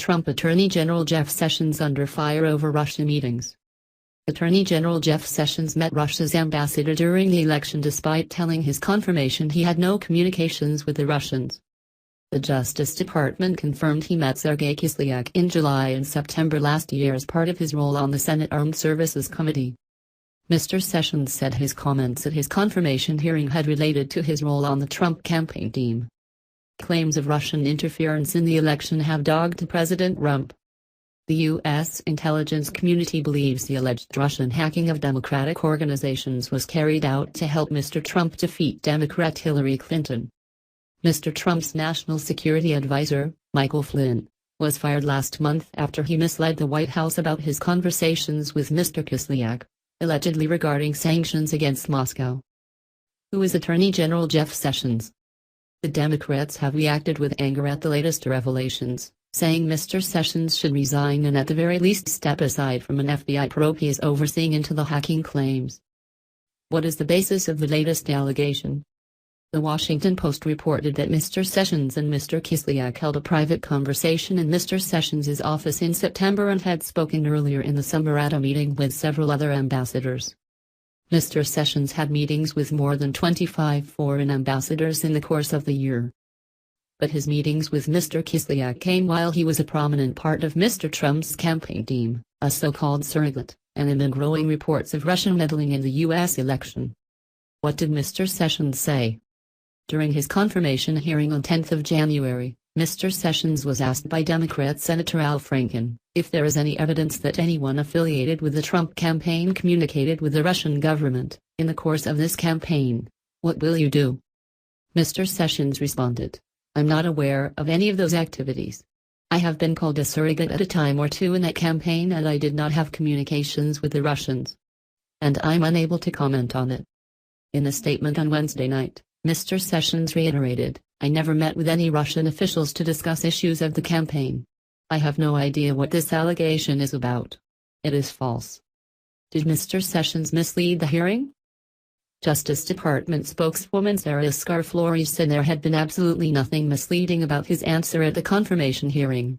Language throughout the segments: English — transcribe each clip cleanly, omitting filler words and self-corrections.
Trump Attorney General Jeff Sessions under fire over Russia meetings. Attorney General Jeff Sessions met Russia's ambassador during the election despite telling his confirmation he had no communications with the Russians. The Justice Department confirmed he met Sergei Kislyak in July and September last year as part of his role on the Senate Armed Services Committee. Mr. Sessions said his comments at his confirmation hearing had related to his role on the Trump campaign team. Claims of Russian interference in the election have dogged President Trump. The U.S. intelligence community believes the alleged Russian hacking of Democratic organizations was carried out to help Mr. Trump defeat Democrat Hillary Clinton. Mr. Trump's national security advisor, Michael Flynn, was fired last month after he misled the White House about his conversations with Mr. Kislyak, allegedly regarding sanctions against Moscow. Who is Attorney General Jeff Sessions? The Democrats have reacted with anger at the latest revelations, saying Mr. Sessions should resign and at the very least step aside from an FBI probe he is overseeing into the hacking claims. What is the basis of the latest allegation? The Washington Post reported that Mr. Sessions and Mr. Kislyak held a private conversation in Mr. Sessions' office in September and had spoken earlier in the summer at a meeting with several other ambassadors. Mr. Sessions had meetings with more than 25 foreign ambassadors in the course of the year. But his meetings with Mr. Kislyak came while he was a prominent part of Mr. Trump's campaign team, a so-called surrogate, and amid growing reports of Russian meddling in the U.S. election. What did Mr. Sessions say? During his confirmation hearing on 10 January, Mr. Sessions was asked by Democrat Senator Al Franken if there is any evidence that anyone affiliated with the Trump campaign communicated with the Russian government in the course of this campaign. What will you do? Mr. Sessions responded, "I'm not aware of any of those activities. I have been called a surrogate at a time or two in that campaign and I did not have communications with the Russians. And I'm unable to comment on it." In a statement on Wednesday night, Mr. Sessions reiterated, "I never met with any Russian officials to discuss issues of the campaign. I have no idea what this allegation is about. It is false." Did Mr. Sessions mislead the hearing? Justice Department spokeswoman Sarah Scarflores said there had been absolutely nothing misleading about his answer at the confirmation hearing.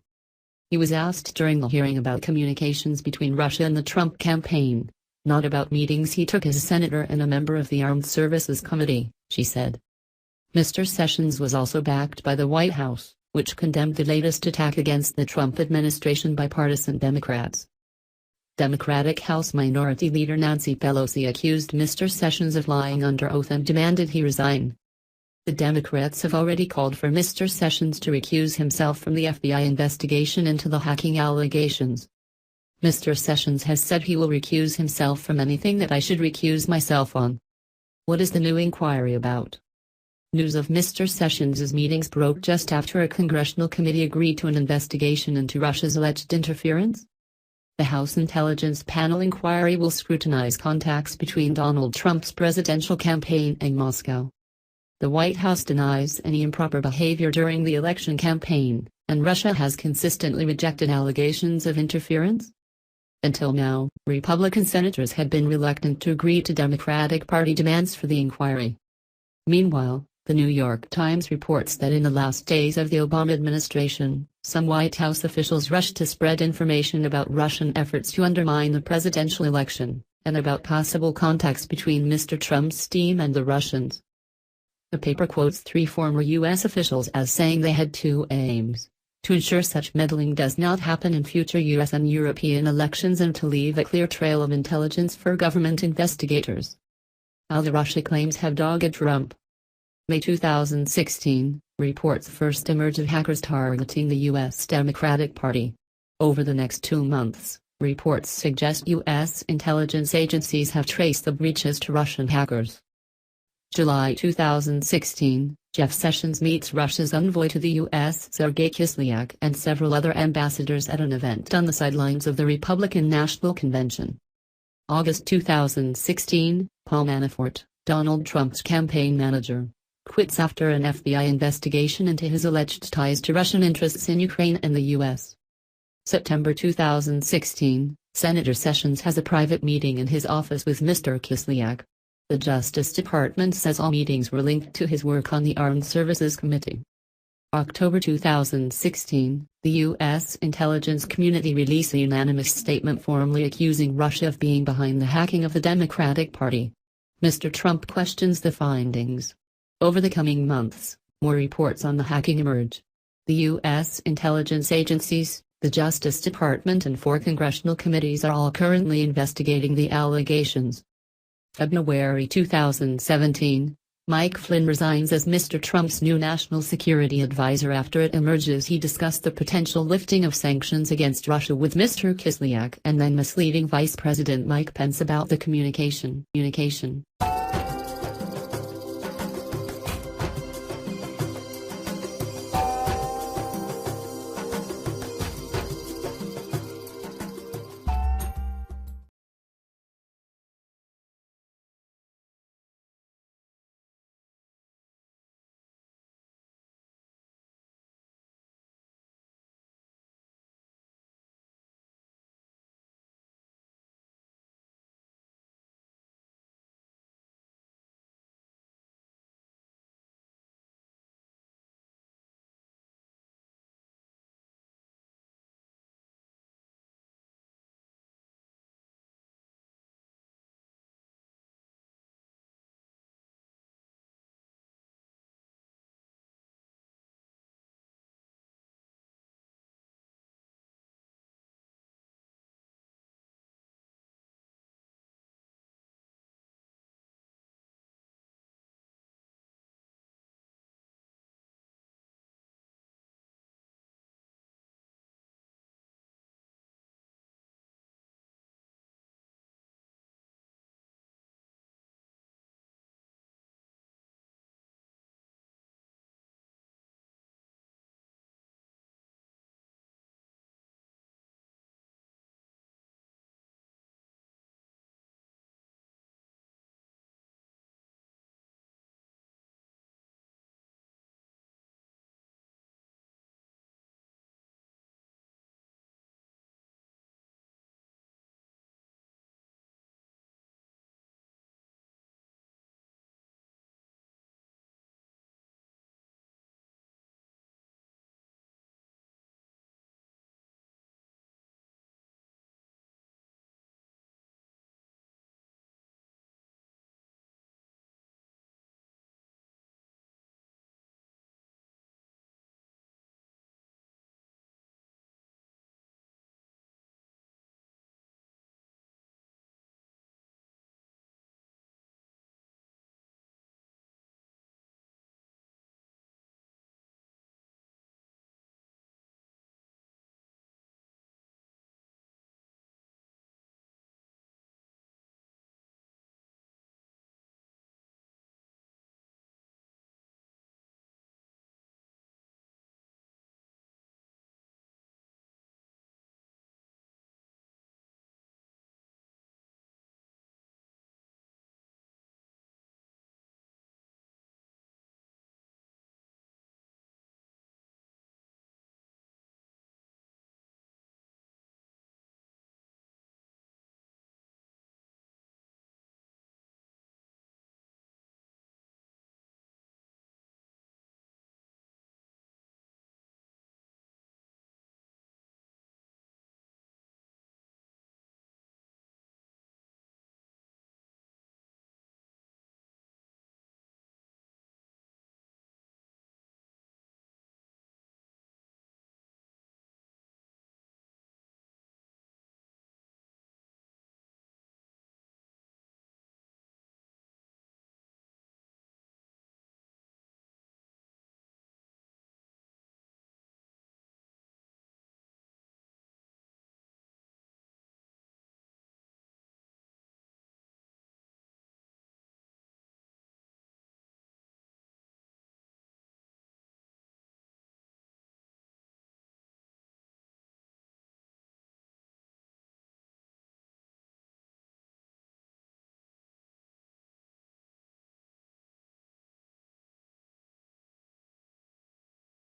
He was asked during the hearing about communications between Russia and the Trump campaign, not about meetings he took as a senator and a member of the Armed Services Committee, she said. Mr. Sessions was also backed by the White House, which condemned the latest attack against the Trump administration by partisan Democrats. Democratic House Minority Leader Nancy Pelosi accused Mr. Sessions of lying under oath and demanded he resign. The Democrats have already called for Mr. Sessions to recuse himself from the FBI investigation into the hacking allegations. Mr. Sessions has said he will recuse himself from anything that I should recuse myself on. What is the new inquiry about? News of Mr. Sessions' meetings broke just after a congressional committee agreed to an investigation into Russia's alleged interference. The House Intelligence Panel inquiry will scrutinize contacts between Donald Trump's presidential campaign and Moscow. The White House denies any improper behavior during the election campaign, and Russia has consistently rejected allegations of interference. Until now, Republican senators had been reluctant to agree to Democratic Party demands for the inquiry. Meanwhile, the New York Times reports that in the last days of the Obama administration, some White House officials rushed to spread information about Russian efforts to undermine the presidential election, and about possible contacts between Mr. Trump's team and the Russians. The paper quotes 3 former U.S. officials as saying they had 2 aims: to ensure such meddling does not happen in future U.S. and European elections and to leave a clear trail of intelligence for government investigators. How the Russia claims have dogged Trump. May 2016, reports first emerge of hackers targeting the U.S. Democratic Party. Over the next 2 months, reports suggest U.S. intelligence agencies have traced the breaches to Russian hackers. July 2016, Jeff Sessions meets Russia's envoy to the U.S. Sergei Kislyak and several other ambassadors at an event on the sidelines of the Republican National Convention. August 2016, Paul Manafort, Donald Trump's campaign manager, quits after an FBI investigation into his alleged ties to Russian interests in Ukraine and the U.S. September 2016, Senator Sessions has a private meeting in his office with Mr. Kislyak. The Justice Department says all meetings were linked to his work on the Armed Services Committee. October 2016, the U.S. intelligence community released a unanimous statement formally accusing Russia of being behind the hacking of the Democratic Party. Mr. Trump questions the findings. Over the coming months, more reports on the hacking emerge. The U.S. intelligence agencies, the Justice Department and 4 congressional committees are all currently investigating the allegations. February 2017, Mike Flynn resigns as Mr. Trump's new national security advisor after it emerges he discussed the potential lifting of sanctions against Russia with Mr. Kislyak and then misleading Vice President Mike Pence about the communication.